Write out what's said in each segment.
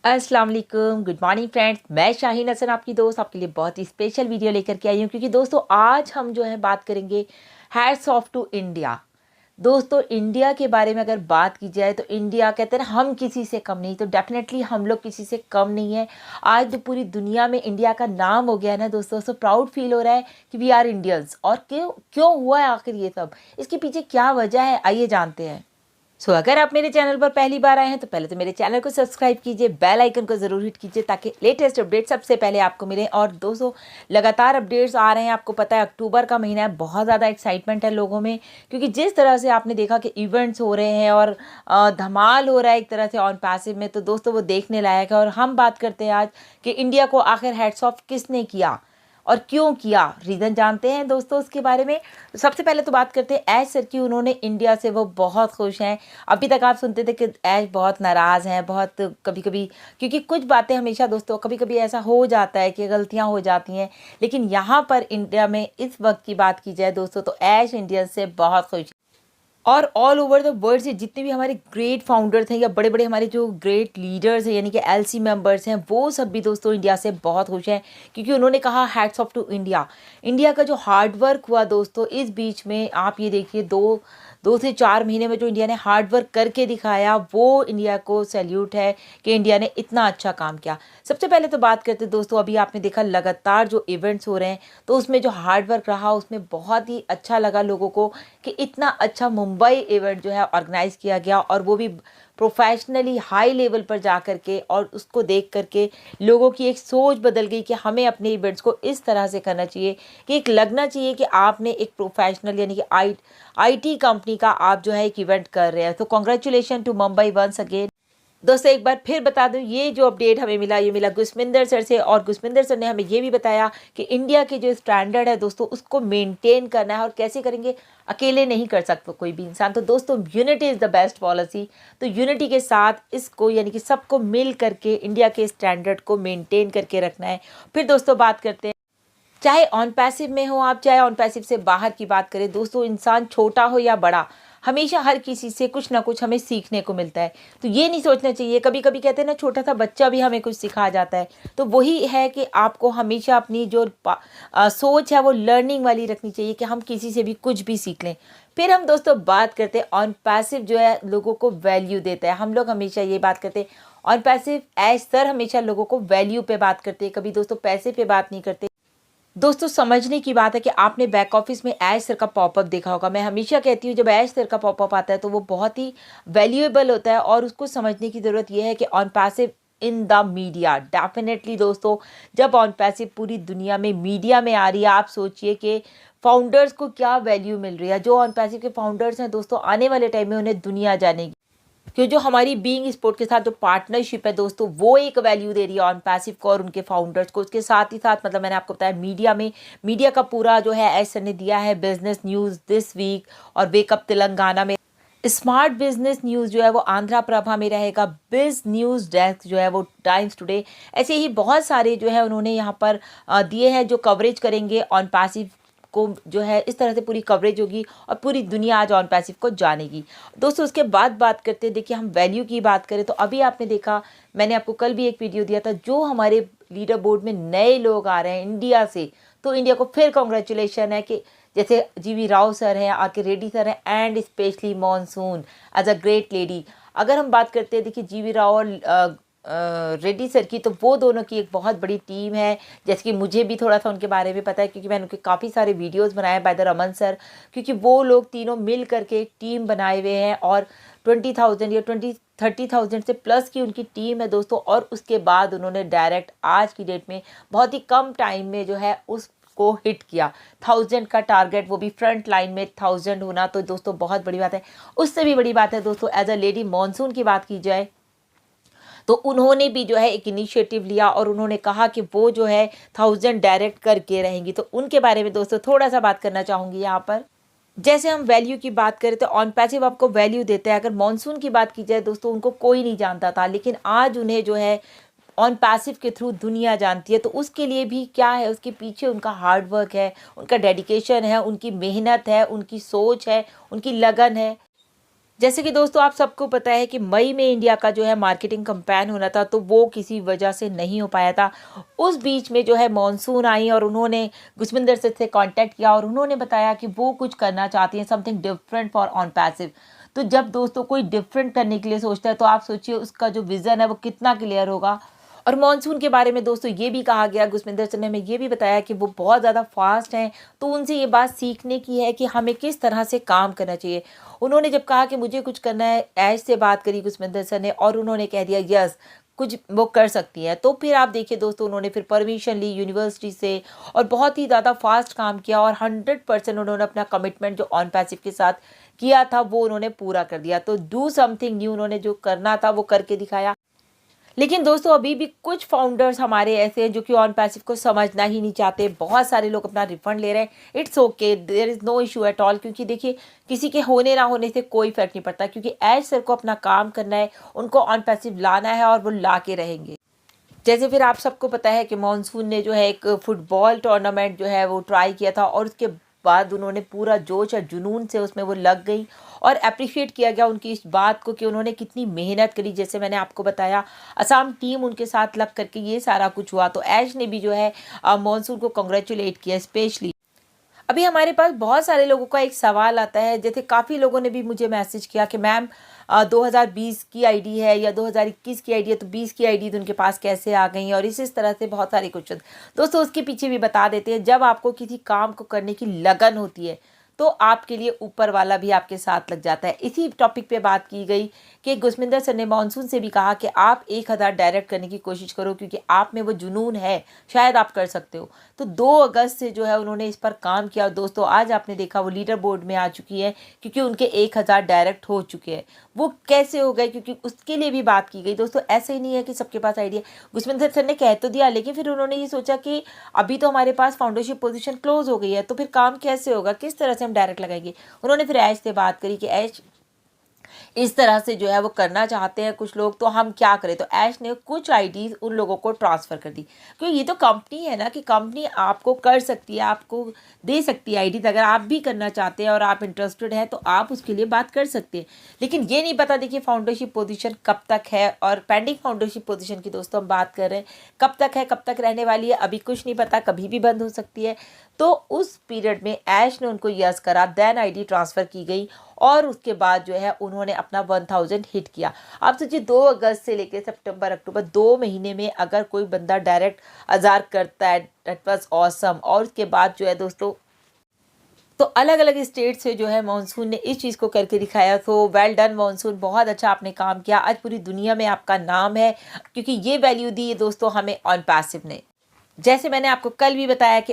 अस्सलाम वालेकुम, good morning friends. मैं शाहीन हसन आपकी दोस्त आपके लिए बहुत ही स्पेशल वीडियो लेकर के आई हूँ क्योंकि दोस्तों आज हम जो है बात करेंगे हैट्स ऑफ टू इंडिया। दोस्तों इंडिया के बारे में अगर बात की जाए तो इंडिया कहते हैं ना, हम किसी से कम नहीं, तो डेफिनेटली हम लोग किसी से कम नहीं है। आज जो पूरी दुनिया में इंडिया का नाम हो गया है ना दोस्तों, सो प्राउड फील हो रहा है कि वी आर इंडियंस। और क्यों क्यों हुआ है आखिर ये सब, इसके पीछे क्या वजह है, आइए जानते हैं। अगर आप मेरे चैनल पर पहली बार आए हैं तो पहले तो मेरे चैनल को सब्सक्राइब कीजिए, बेल आइकन को ज़रूर हिट कीजिए ताकि लेटेस्ट अपडेट सबसे पहले आपको मिले। और दोस्तों लगातार अपडेट्स आ रहे हैं, आपको पता है अक्टूबर का महीना है, बहुत ज़्यादा एक्साइटमेंट है लोगों में क्योंकि जिस तरह से आपने देखा कि इवेंट्स हो रहे हैं और धमाल हो रहा है एक तरह से ऑन पैसिव में, तो दोस्तों वो देखने लायक है। और हम बात करते हैं आज कि इंडिया को आखिर हैट्स ऑफ किसने किया और क्यों किया, रीज़न जानते हैं दोस्तों उसके बारे में। सबसे पहले तो बात करते हैं ऐश सर की। उन्होंने इंडिया से वो बहुत खुश हैं। अभी तक आप सुनते थे कि ऐश बहुत नाराज़ हैं, बहुत कभी कभी, क्योंकि कुछ बातें हमेशा दोस्तों कभी कभी ऐसा हो जाता है कि गलतियां हो जाती हैं, लेकिन यहाँ पर इंडिया में इस वक्त की बात की जाए दोस्तों तो ऐश इंडिया से बहुत खुश। और ऑल ओवर द वर्ल्ड से जितने भी हमारे ग्रेट फाउंडर्स हैं या बड़े बड़े हमारे जो ग्रेट लीडर्स हैं यानी कि एलसी मेंबर्स हैं, वो सब भी दोस्तों इंडिया से बहुत खुश हैं क्योंकि उन्होंने कहा hats off to India. India का जो हार्ड वर्क हुआ दोस्तों इस बीच में, आप ये देखिए दो दो से 4 महीने में जो इंडिया ने हार्ड वर्क करके दिखाया, वो इंडिया को सैल्यूट है कि इंडिया ने इतना अच्छा काम किया। सबसे पहले तो बात करते दोस्तों, अभी आपने देखा लगातार जो इवेंट्स हो रहे हैं तो उसमें जो हार्ड वर्क रहा उसमें बहुत ही अच्छा लगा लोगों को कि इतना अच्छा मुंबई इवेंट जो है ऑर्गेनाइज किया गया, और वो भी प्रोफेशनली हाई लेवल पर जा कर के, और उसको देख करके लोगों की एक सोच बदल गई कि हमें अपने इवेंट्स को इस तरह से करना चाहिए कि एक लगना चाहिए कि आपने एक प्रोफेशनल यानी कि आईटी कंपनी का आप जो है एक इवेंट कर रहे हैं। तो congratulation to Mumbai once again. दोस्तों एक बार फिर बता दूं, ये जो अपडेट हमें मिला ये मिला गुसमिंदर सर से, और गुसमिंदर सर ने हमें ये भी बताया कि इंडिया के जो स्टैंडर्ड है दोस्तों उसको मेंटेन करना है। और कैसे करेंगे, अकेले नहीं कर सकता कोई भी इंसान, तो दोस्तों unity is the best policy. तो यूनिटी के साथ इसको यानी कि सबको मिल करके इंडिया के स्टैंडर्ड को मेनटेन करके रखना है। फिर दोस्तों बात करते हैं, चाहे ऑन पैसिव में हो आप, चाहे ऑन पैसिव से बाहर की बात करें दोस्तों, इंसान छोटा हो या बड़ा, हमेशा हर किसी से कुछ ना कुछ हमें सीखने को मिलता है। तो ये नहीं सोचना चाहिए, कभी कभी कहते हैं ना छोटा सा बच्चा भी हमें कुछ सिखा जाता है, तो वही है कि आपको हमेशा अपनी जो सोच है वो लर्निंग वाली रखनी चाहिए कि हम किसी से भी कुछ भी सीख लें। फिर हम दोस्तों बात करते हैं ऑन पैसिव जो है लोगों को वैल्यू देता है। हम लोग हमेशा ये बात करते हैं ऑन पैसिव, ऐश सर हमेशा लोगों को वैल्यू पे बात करते हैं, कभी दोस्तों पैसे पे बात नहीं करते। दोस्तों समझने की बात है कि आपने बैक ऑफिस में ऐश सर का पॉपअप देखा होगा। मैं हमेशा कहती हूँ जब ऐश सर का पॉपअप आता है तो वो बहुत ही वैल्यूएबल होता है, और उसको समझने की ज़रूरत यह है कि on passive in the media, definitely दोस्तों जब ऑन पैसिव पूरी दुनिया में मीडिया में आ रही है, आप सोचिए कि फाउंडर्स को क्या वैल्यू मिल रही है। जो ऑन पैसिव के फाउंडर्स हैं दोस्तों, आने वाले टाइम में उन्हें दुनिया जानेगी, क्यों जो हमारी बीइंग स्पोर्ट के साथ जो पार्टनरशिप है दोस्तों वो एक वैल्यू दे रही है ऑन पैसिव को और उनके फाउंडर्स को। उसके साथ ही साथ मतलब मैंने आपको बताया मीडिया में, मीडिया का पूरा जो है ऐसा ने दिया है बिजनेस न्यूज़ दिस वीक और वेकअप तेलंगाना में, स्मार्ट बिजनेस न्यूज़ जो है वो आंध्रा प्रभा में रहेगा, बिज न्यूज़ डेस्क जो है वो टाइम्स टुडे, ऐसे ही बहुत सारे जो है उन्होंने यहाँ पर दिए हैं जो कवरेज करेंगे ऑन पैसिव को, जो है इस तरह से पूरी कवरेज होगी और पूरी दुनिया आज ऑन पैसिव को जानेगी। दोस्तों उसके बाद बात करते हैं, देखिए हम वैल्यू की बात करें तो अभी आपने देखा, मैंने आपको कल भी एक वीडियो दिया था, जो हमारे लीडर बोर्ड में नए लोग आ रहे हैं इंडिया से, तो इंडिया को फिर कॉन्ग्रेचुलेशन है कि जैसे जीवी राव सर हैं, आके रेड्डी सर हैं, and specially monsoon as a great lady. अगर हम बात करते हैं देखिए जीवी राव और रेड्डी सर की, तो वो दोनों की एक बहुत बड़ी टीम है। जैसे कि मुझे भी थोड़ा सा उनके बारे में पता है क्योंकि मैंने उनके काफ़ी सारे वीडियोस बनाए बाय द रमन सर, क्योंकि वो लोग तीनों मिल करके एक टीम बनाए हुए हैं और 20,000 या 30,000 से प्लस की उनकी टीम है दोस्तों। और उसके बाद उन्होंने डायरेक्ट आज की डेट में बहुत ही कम टाइम में जो है उस को हिट किया 1000 का टारगेट, वो भी फ्रंट लाइन में 1000 होना, तो दोस्तों बहुत बड़ी बात है। उससे भी बड़ी बात है दोस्तों, एज अ लेडी मॉनसून की बात की जाए तो उन्होंने भी जो है एक इनिशिएटिव लिया और उन्होंने कहा कि वो जो है 1000 डायरेक्ट करके रहेंगी। तो उनके बारे में दोस्तों थोड़ा सा बात करना चाहूँगी यहाँ पर। जैसे हम वैल्यू की बात करें तो ऑन पैसिव आपको वैल्यू देता है। अगर मॉनसून की बात की जाए दोस्तों, उनको कोई नहीं जानता था, लेकिन आज उन्हें जो है ऑन पैसिव के थ्रू दुनिया जानती है। तो उसके लिए भी क्या है, उसके पीछे उनका हार्ड वर्क है, उनका डेडिकेशन है, उनकी मेहनत है, उनकी सोच है, उनकी लगन है। जैसे कि दोस्तों आप सबको पता है कि मई में इंडिया का जो है मार्केटिंग कैंपेन होना था, तो वो किसी वजह से नहीं हो पाया था। उस बीच में जो है मॉनसून आई और उन्होंने गुरविंदर से कांटेक्ट किया और उन्होंने बताया कि वो कुछ करना चाहती हैं, something different for on passive. तो जब दोस्तों कोई डिफरेंट करने के लिए सोचता है तो आप सोचिए उसका जो विज़न है वो कितना क्लियर होगा। और मॉनसून के बारे में दोस्तों ये भी कहा गया, गुरविंदर सिंह ने हमें ये भी बताया कि वो बहुत ज़्यादा फास्ट हैं, तो उनसे ये बात सीखने की है कि हमें किस तरह से काम करना चाहिए। उन्होंने जब कहा कि मुझे कुछ करना है, ऐश से बात करी गुरविंदर सिंह ने और उन्होंने कह दिया यस कुछ वो कर सकती हैं। तो फिर आप देखिए दोस्तों उन्होंने फिर परमिशन ली यूनिवर्सिटी से और बहुत ही ज़्यादा फास्ट काम किया और 100% उन्होंने अपना कमिटमेंट जो ऑन पैसिव के साथ किया था वो उन्होंने पूरा कर दिया। तो डू समथिंग न्यू, उन्होंने जो करना था वो करके दिखाया। लेकिन दोस्तों अभी भी कुछ फाउंडर्स हमारे ऐसे हैं जो कि ऑन पैसिव को समझना ही नहीं चाहते। बहुत सारे लोग अपना रिफंड ले रहे हैं। It's okay, there is no issue at all, क्योंकि देखिए किसी के होने ना होने से कोई फर्क नहीं पड़ता, क्योंकि ऐश सर को अपना काम करना है, उनको ऑन पैसिव लाना है और वो ला के रहेंगे। जैसे फिर आप सबको पता है कि मॉनसून ने जो है एक फुटबॉल टूर्नामेंट जो है वो ट्राई किया था और उसके बाद उन्होंने पूरा जोश और जुनून से उसमें वो लग गई और अप्रिशिएट किया गया उनकी इस बात को कि उन्होंने कितनी मेहनत करी। जैसे मैंने आपको बताया असम टीम उनके साथ लग करके ये सारा कुछ हुआ, तो ऐश ने भी जो है मॉनसून को कॉन्ग्रेचुलेट किया स्पेशली। अभी हमारे पास बहुत सारे लोगों का एक सवाल आता है, जैसे काफ़ी लोगों ने भी मुझे मैसेज किया कि मैम 2020 की आईडी है या 2021 की आईडी है, तो 20 की आईडी तो उनके पास कैसे आ गई, और इस तरह से बहुत सारे क्वेश्चन। दोस्तों उसके पीछे भी बता देते हैं, जब आपको किसी काम को करने की लगन होती है तो आपके लिए ऊपर वाला भी आपके साथ लग जाता है। इसी टॉपिक पे बात की गई कि गुरविंदर सर ने मॉनसून से भी कहा कि आप 1000 डायरेक्ट करने की कोशिश करो, क्योंकि आप में वो जुनून है, शायद आप कर सकते हो। तो 2 अगस्त से जो है उन्होंने इस पर काम किया और दोस्तों आज आपने देखा वो लीडर बोर्ड में आ चुकी है, क्योंकि उनके 1000 डायरेक्ट हो चुके हैं। वो कैसे हो गए, क्योंकि उसके लिए भी बात की गई। दोस्तों ऐसे ही नहीं है कि सबके पास आइडिया, गुरविंदर सर ने कह तो दिया, लेकिन फिर उन्होंने ये सोचा कि अभी तो हमारे पास फाउंडरशिप पोजीशन क्लोज हो गई है, तो फिर काम कैसे होगा, किस तरह से हम डायरेक्ट लगाएंगे। उन्होंने फिर ऐश से बात करी कि ऐश इस तरह से जो है वो करना चाहते हैं कुछ लोग, तो हम क्या करें। तो ऐश ने कुछ आईडीज उन लोगों को ट्रांसफ़र कर दी, क्योंकि ये तो कंपनी है ना कि कंपनी आपको कर सकती है, आपको दे सकती है आईडीज। अगर आप भी करना चाहते हैं और आप इंटरेस्टेड हैं तो आप उसके लिए बात कर सकते हैं। लेकिन ये नहीं पता देखिए फाउंडरशिप पोजीशन कब तक है, और पेंडिंग फाउंडरशिप पोजीशन की दोस्तों हम बात कर रहे हैं, कब तक है, कब तक रहने वाली है, अभी कुछ नहीं पता, कभी भी बंद हो सकती है। तो उस पीरियड में ऐश ने उनको यस करा, देन आईडी ट्रांसफ़र की गई और उसके बाद जो है उन्होंने अपना 1000 हिट किया। आप सोचिए 2 अगस्त से लेकर सितंबर अक्टूबर 2 महीने में अगर कोई बंदा डायरेक्ट 1000 करता है, दैट वाज ऑसम। और उसके बाद जो है दोस्तों तो अलग अलग स्टेट से जो है मॉनसून ने इस चीज़ को करके दिखाया। तो वेल डन मॉनसून, बहुत अच्छा आपने काम किया। आज पूरी दुनिया में आपका नाम है, क्योंकि ये वैल्यू दी है दोस्तों हमें ऑन पैसिव ने। जैसे मैंने आपको कल भी बताया कि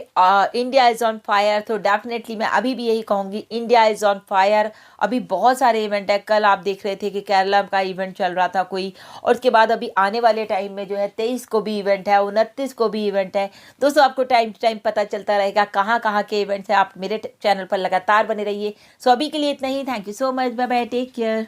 इंडिया इज़ ऑन फायर, तो डेफिनेटली मैं अभी भी यही कहूँगी, इंडिया इज़ ऑन फायर। अभी बहुत सारे इवेंट है, कल आप देख रहे थे कि केरला का इवेंट चल रहा था कोई, और उसके बाद अभी आने वाले टाइम में जो है 23 को भी इवेंट है, 29 को भी इवेंट है। दोस्तों आपको टाइम टू टाइम पता चलता रहेगा कहाँ कहाँ के इवेंट्स हैं। आप मेरे चैनल पर लगातार बने रहिए। सो अभी के लिए इतना ही। Thank you so much, bye bye, take care.